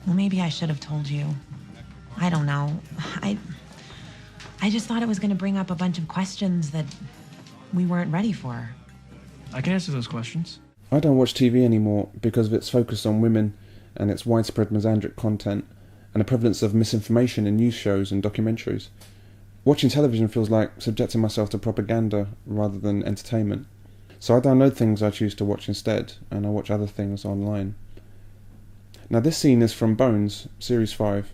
Well, maybe I should have told you. I don't know. I I just thought it was going to bring up a bunch of questions that we weren't ready for. I can answer those questions. I don't watch TV anymore because of its focus on women and its widespread misandric content and the prevalence of misinformation in news shows and documentaries. Watching television feels like subjecting myself to propaganda rather than entertainment. So I download things I choose to watch instead, and I watch other things online. Now this scene is from Bones, Series 5.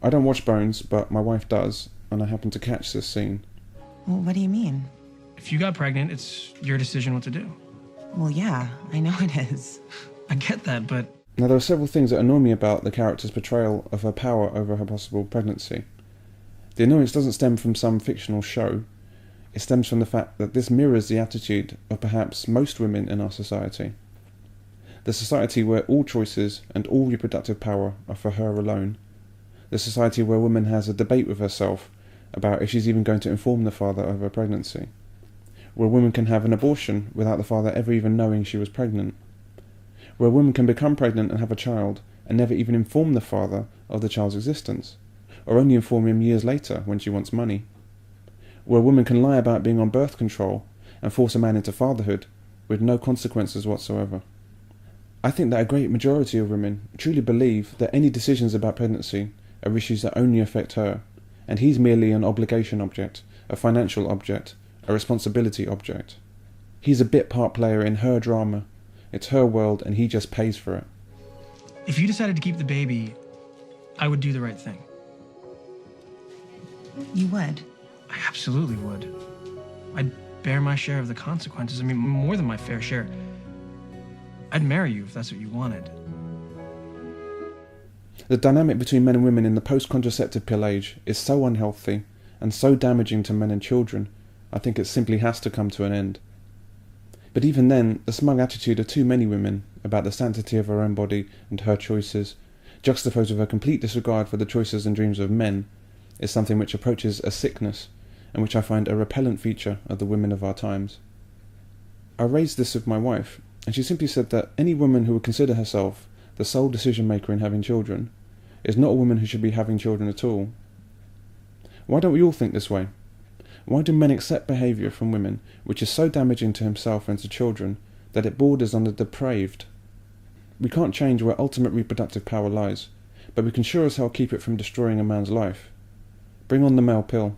I don't watch Bones, but my wife does, and I happen to catch this scene. Well, what do you mean? If you got pregnant, it's your decision what to do. Well, yeah, I know it is. I get that, but Now there are several things that annoy me about the character's portrayal of her power over her possible pregnancy. The annoyance doesn't stem from some fictional show. It stems from the fact that this mirrors the attitude of perhaps most women in our society. The society where all choices and all reproductive power are for her alone. The society where a woman has a debate with herself about if she's even going to inform the father of her pregnancy. Where a woman can have an abortion without the father ever even knowing she was pregnant. Where a woman can become pregnant and have a child and never even inform the father of the child's existence, or only inform him years later when she wants money. Where a woman can lie about being on birth control and force a man into fatherhood with no consequences whatsoever. I think that a great majority of women truly believe that any decisions about pregnancy are issues that only affect her, and he's merely an obligation object, a financial object, a responsibility object. He's a bit part player in her drama. It's her world and he just pays for it. if you decided to keep the baby, I would do the right thing. You would? I absolutely would. I'd bear my share of the consequences. I mean, more than my fair share. I'd marry you if that's what you wanted. The dynamic between men and women in the post-contraceptive pill age is so unhealthy and so damaging to men and children, I think it simply has to come to an end. But even then, the smug attitude of too many women about the sanctity of her own body and her choices, juxtaposed with her complete disregard for the choices and dreams of men, is something which approaches a sickness, and which I find a repellent feature of the women of our times. I raised this with my wife, and she simply said that any woman who would consider herself the sole decision maker in having children is not a woman who should be having children at all. Why don't we all think this way? Why do men accept behaviour from women which is so damaging to himself and to children that it borders on the depraved? We can't change where ultimate reproductive power lies, but we can sure as hell keep it from destroying a man's life. Bring on the male pill.